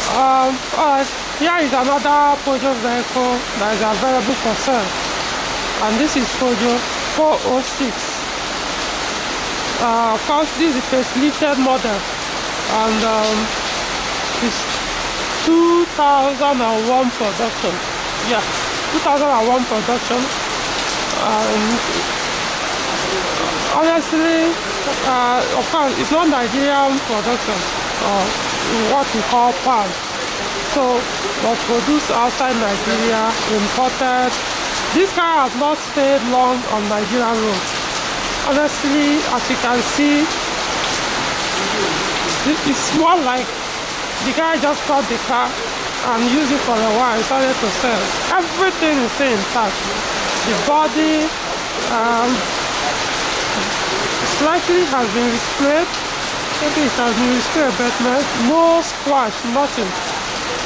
Alright, here is another Peugeot vehicle that is available for sale, and this is Peugeot 406. Of course, this is a facelifted model, and it's 2001 production. Yeah, 2001 production. Honestly, of course, it's not Nigerian production, what we call pan. So, was produced outside Nigeria, imported. This car has not stayed long on Nigerian roads. Honestly, as you can see, it's more like the guy just got the car and used it for a while, started to sell. Everything is still intact. The body slightly has been resprayed. Maybe it has been resprayed, but no scratch, nothing.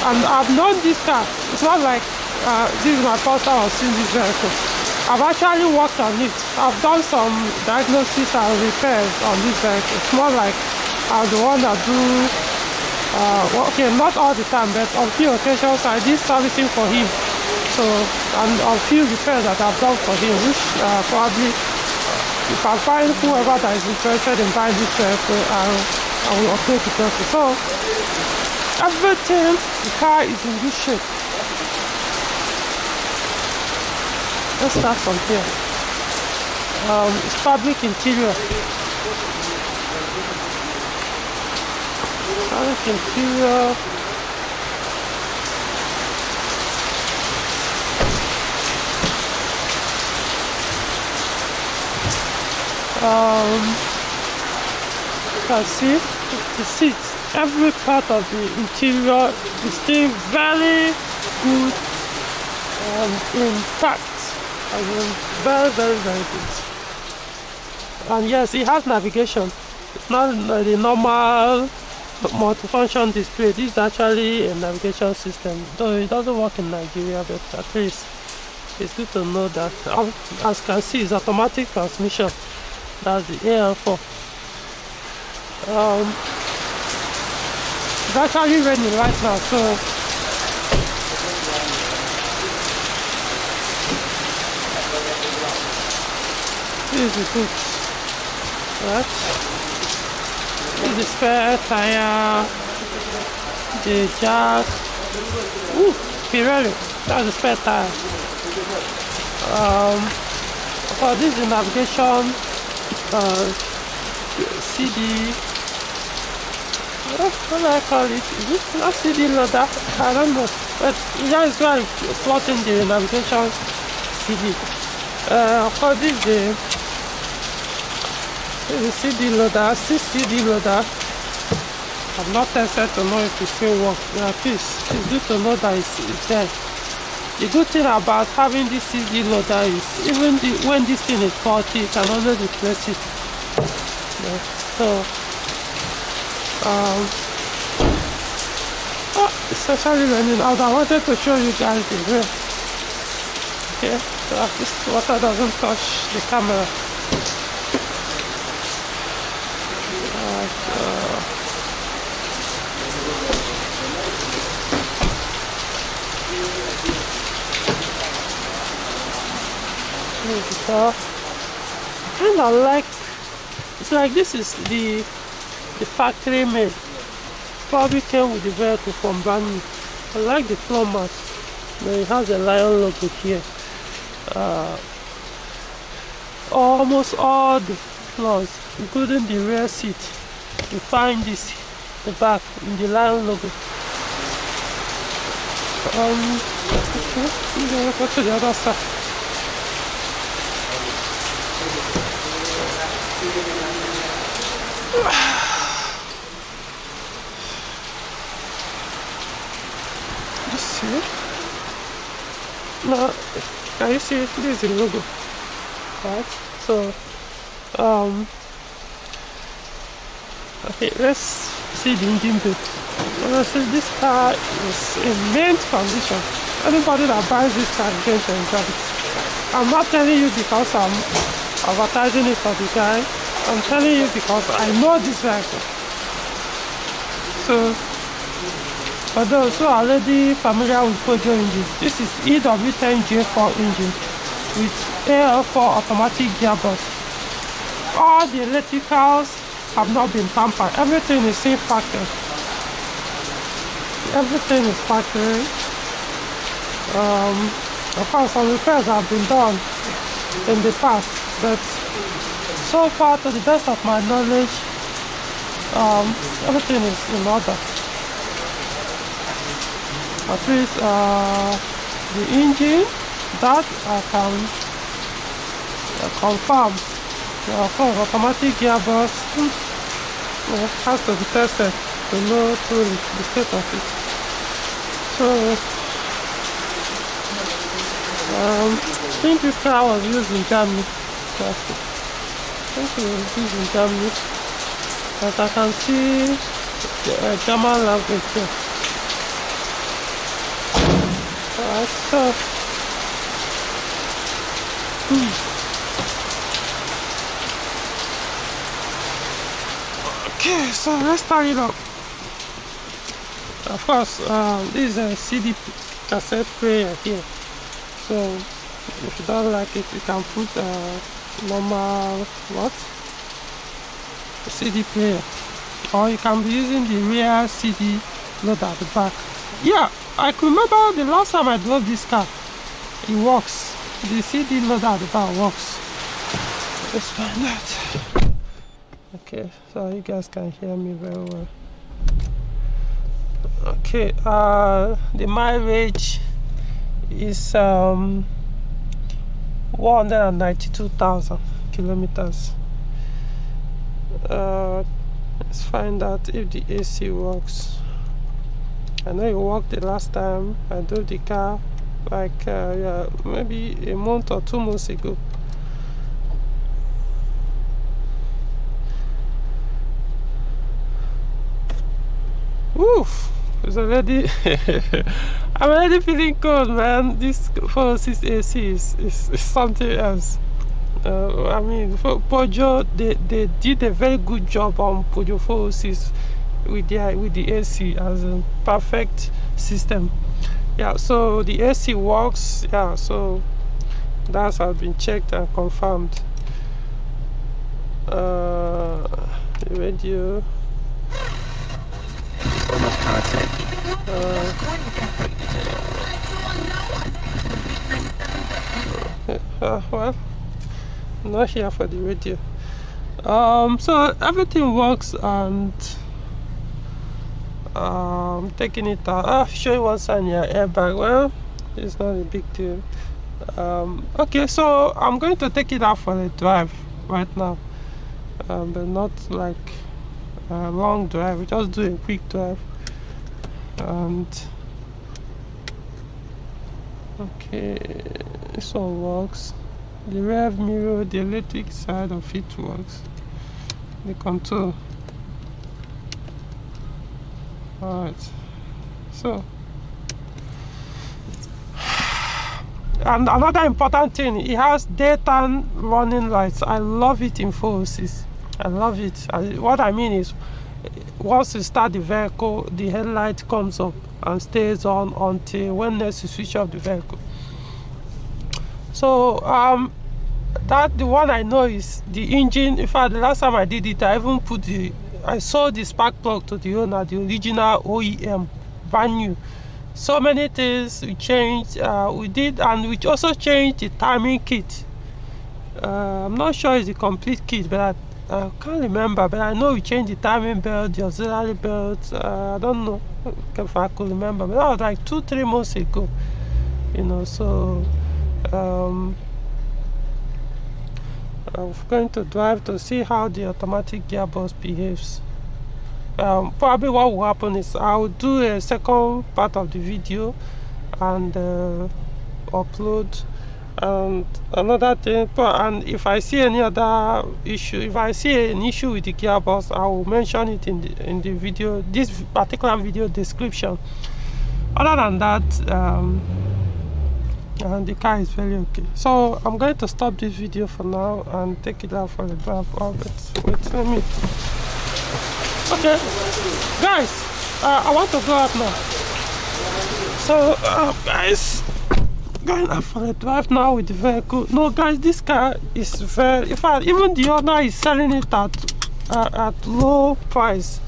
And I've known this car. It's not like this is my first time I've seen this vehicle. I've actually worked on it. I've done some diagnosis and repairs on this vehicle. It's more like I'm the one that do, well, okay, not all the time, but on few occasions I did servicing for him. So, and on few repairs that I've done for him, which probably, if I find whoever that is interested in buying this vehicle, I will update the person. So, everything, the car is in good shape. Let's start from here. It's fabric interior. Fabric interior. You can see the seats. Every part of the interior is still very good and intact. I mean, very, very, very good. And yes, it has navigation. It's not the normal multifunction display. This is actually a navigation system. Though it doesn't work in Nigeria, but at least it's good to know that. As you can see, it's automatic transmission. That's the AL4. It's actually raining right now, so this is the boot. Right? This is the spare tire, the jack. Ooh, Pirelli. That's the spare tire. So this is the navigation CD. What do I call it? Is it not CD loader? I don't know. But yeah, it's where I'm plotting the navigation CD. Of course, this is the CD loader, CD loader. I'm not tested to know if it still works. At least it's good to know that it's there. The good thing about having this CD loader is even when this thing is faulty, you can always replace it. Yeah. So, it's actually running out. I wanted to show you guys the way. Okay, so at least water doesn't touch the camera. So, kind of like, it's like this is the factory made. Probably came with the vehicle from brand new. I like the floor mat. It has a lion logo here. Almost all the floors, including the rear seat, you find this, the back, in the lion logo. Okay, go to the other side. See? Now, can you see this is the logo, right? So, okay, let's see the engine bay. Honestly, this car is in mint condition. Anybody that buys this car is going to enjoy it. I'm not telling you because I'm advertising it for the guy. I'm telling you because I know this vehicle. So, For those who are already familiar with Peugeot engines, this is EW10J4 engine with AL4 automatic gearbox. All the electricals have not been tampered. Everything is in factory. Everything is factory. Of course, some repairs have been done in the past, but so far, to the best of my knowledge, everything is in order. At least the engine, that I can confirm. Of course, automatic gearbox has to be tested to know truly the state of it. So, I think this car was used in Germany. I think it was used in Germany. As I can see the German language here. Alright, so okay, so let's start it up. Of course, this is a CD cassette player here. So if you don't like it, you can put a normal CD player, or you can be using the rear CD loader at the back. Yeah, I can remember the last time I drove this car. It works. The CD loader at the back works. Let's find out. Okay, so you guys can hear me very well. Okay, the mileage is 192,000 kilometers. Let's find out if the AC works. I know it worked the last time I drove the car, like yeah, maybe a month or 2 months ago. Oof, it's already I'm already feeling cold, man. This 406 AC is something else. I mean, for Peugeot, they did a very good job on Peugeot 406 with the AC as a perfect system. Yeah, so the AC works. Yeah, so that has been checked and confirmed. The radio. Well, not here for the radio. So everything works, and taking it out. Show you one sign here, airbag. Well, it's not a big deal. Okay, so I'm going to take it out for a drive right now, but not like a long drive. Just do a quick drive. And okay, this one works. The rear mirror, the electric side of it works. The control. Alright, so and another important thing, it has daytime running lights. I love it in 406. I love it. What I mean is, once you start the vehicle, the headlight comes up and stays on until when next you switch off the vehicle. So that the one I know is the engine. In fact, the last time I did it, I even put I saw the spark plug to the owner, the original OEM, brand new. So many things we changed, we did, and we also changed the timing kit. I'm not sure it's the complete kit, but I can't remember, but I know we changed the timing belt, the auxiliary belt. I don't know if I could remember, but that was like 2-3 months ago, you know. So I'm going to drive to see how the automatic gearbox behaves. Probably what will happen is I'll do a second part of the video and upload. And another thing, and if I see any other issue, if I see an issue with the gearbox, I will mention it in the video, this particular video description. Other than that, and the car is very okay. So I'm going to stop this video for now and take it out for the drive. Wait, let me. Okay, guys. I want to go out now. So guys, going out for a drive now with the vehicle. No guys, this car is very, in fact even the owner is selling it at low price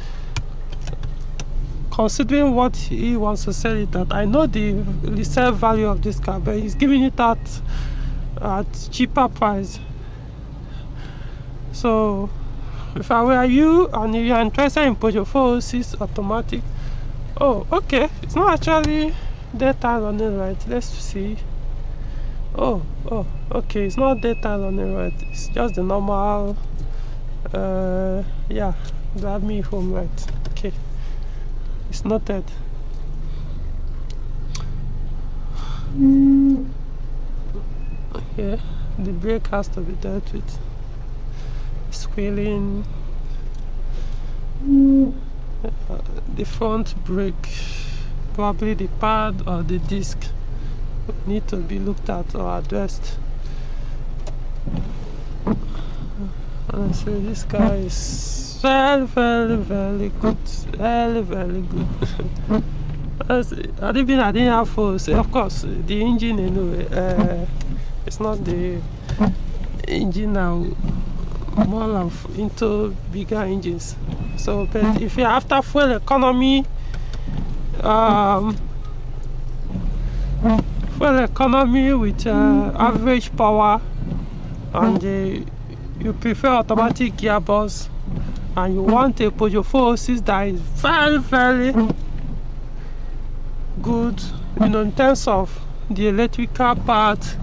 considering what he wants to sell it at. I know the resale value of this car, but he's giving it at cheaper price. So if I were you and you are interested in Peugeot 406 automatic, oh okay, it's not actually daytime running right. Let's see. Oh okay, it's not daytime running right, it's just the normal yeah, drive me home right. Okay, it's noted. Okay, the brake has to be dealt with. Squealing. The front brake, probably the pad or the disc, need to be looked at or addressed. Honestly, this car is very good, very good. I didn't have force. Of course, the engine anyway. It's not the engine now. More of into bigger engines. So, but if you're after fuel economy, with average power, and you prefer automatic gearbox, and you want a Peugeot 406 that is very good, you know, in terms of the electrical part,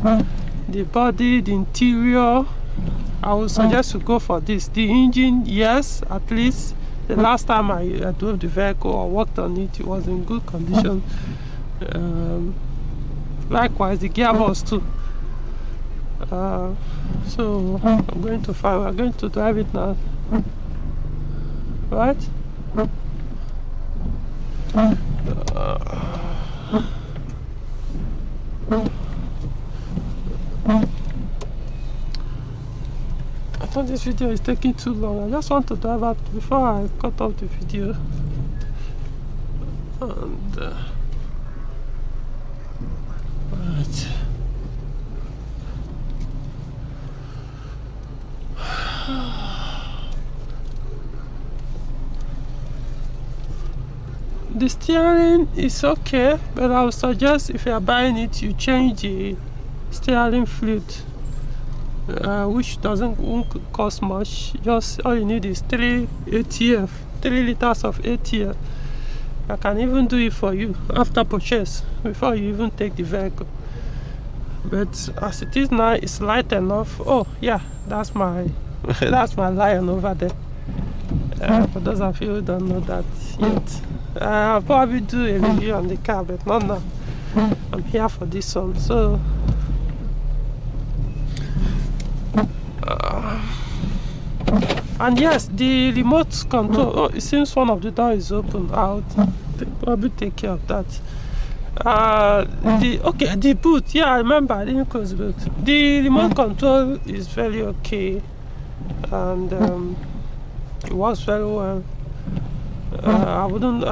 the body, the interior, I would suggest to go for this. The engine, yes, at least the last time I drove the vehicle or worked on it, it was in good condition. Likewise, the gearbox too. So I'm going to find. We're going to drive it now, right? I thought this video is taking too long. I just want to drive out before I cut off the video. And right. The steering is okay, but I would suggest if you are buying it, you change the steering fluid. Which won't cost much. Just all you need is 3 liters of ATF. I can even do it for you after purchase, before you even take the vehicle. But as it is now, it's light enough. Oh yeah, that's my that's my lion over there. For those of you who don't know that yet, I'll probably do a review on the car, but not now. I'm here for this one. So and yes, the remote control. Oh, it seems one of the doors is open. I'll probably take care of that. The boot. Yeah, I remember. I didn't close the boot. The remote control is very okay, and it works very well. I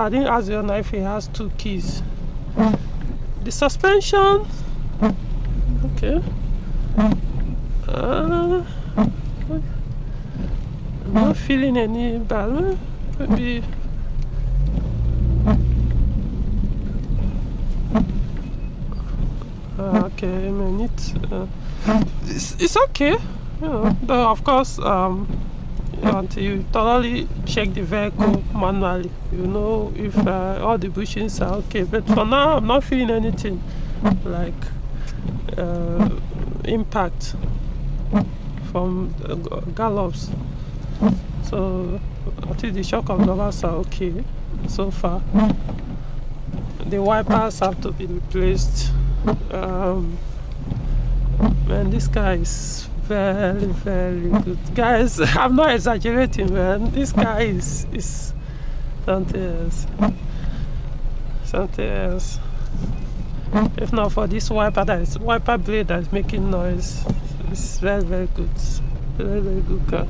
didn't ask the owner if he has 2 keys. The suspension. Okay. I'm not feeling any bad. Maybe okay, I mean it's okay, you know. But of course, until you thoroughly check the vehicle manually, you know if all the bushings are okay. But for now, I'm not feeling anything like impact from gallops. So I think the shock absorbers are okay so far. The wipers have to be replaced. Man, this car is very good, guys. I'm not exaggerating, man. This car is something else. If not for this wiper blade that's making noise, it's very good. Very good car.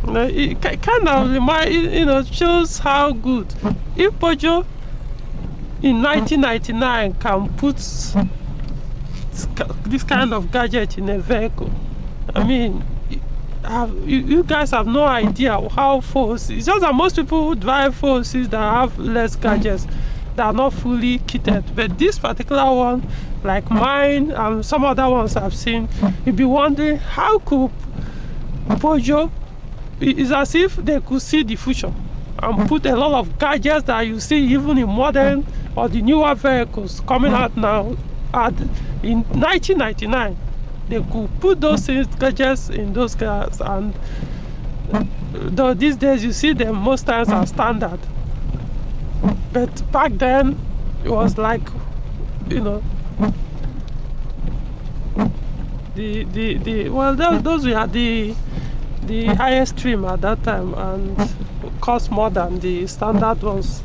It kind of shows how good if Peugeot in 1999 can put this kind of gadget in a vehicle. I mean, you guys have no idea how phones. It's just that most people who drive phones that have less gadgets, that are not fully kitted. But this particular one, like mine and some other ones I've seen, you'd be wondering how could Peugeot. It's as if they could see the future and put a lot of gadgets that you see even in modern or the newer vehicles coming out now. In 1999, they could put those gadgets in those cars, and though these days you see them most times are standard. But back then it was like, those were the highest trim at that time, and cost more than the standard ones.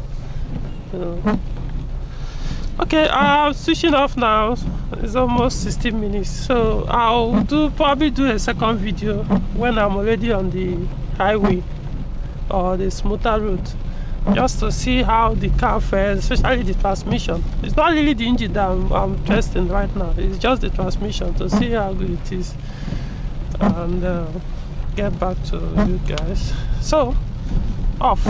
Okay, I'm switching off now. It's almost 16 minutes, so I'll probably do a second video when I'm already on the highway or the smoother route, just to see how the car fares, especially the transmission. It's not really the engine that I'm testing right now, it's just the transmission, to see how good it is, and get back to you guys. So, off.